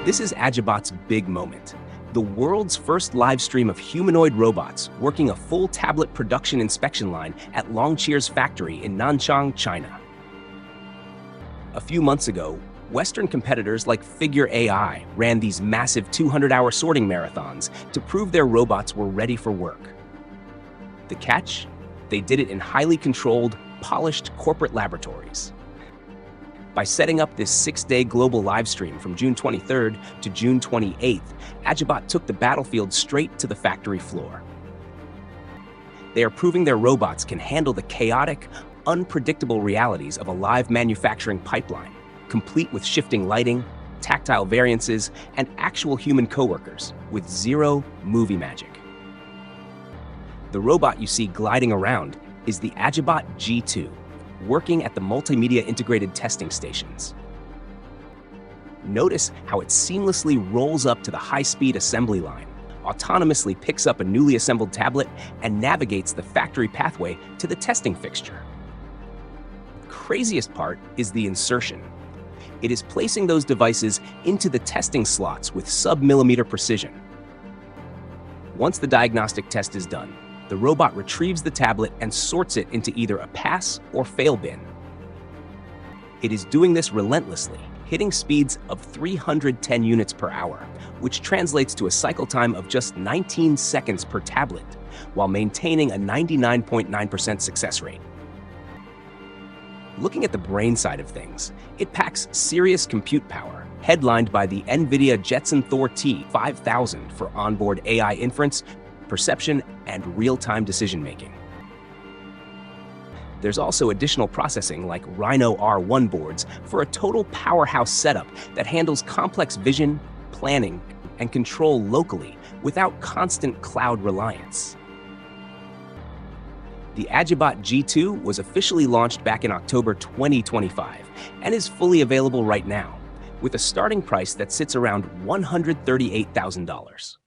This is Agibot's big moment. The world's first live stream of humanoid robots working a full tablet production inspection line at Longcheer's factory in Nanchang, China. A few months ago, Western competitors like Figure AI ran these massive 200-hour sorting marathons to prove their robots were ready for work. The catch? They did it in highly controlled, polished corporate laboratories. By setting up this 6-day global live stream from June 23rd to June 28th, Agibot took the battlefield straight to the factory floor. They are proving their robots can handle the chaotic, unpredictable realities of a live manufacturing pipeline, complete with shifting lighting, tactile variances, and actual human coworkers with zero movie magic. The robot you see gliding around is the Agibot G2, working at the multimedia integrated testing stations. Notice how it seamlessly rolls up to the high-speed assembly line, autonomously picks up a newly assembled tablet, and navigates the factory pathway to the testing fixture. The craziest part is the insertion. It is placing those devices into the testing slots with sub-millimeter precision. Once the diagnostic test is done, the robot retrieves the tablet and sorts it into either a pass or fail bin. It is doing this relentlessly, hitting speeds of 310 units per hour, which translates to a cycle time of just 19 seconds per tablet, while maintaining a 99.9% success rate. Looking at the brain side of things, it packs serious compute power, headlined by the NVIDIA Jetson Thor T5000 for onboard AI inference, perception, and real-time decision-making. There's also additional processing like Rhino R1 boards for a total powerhouse setup that handles complex vision, planning, and control locally without constant cloud reliance. The Agibot G2 was officially launched back in October 2025 and is fully available right now, with a starting price that sits around $138,000.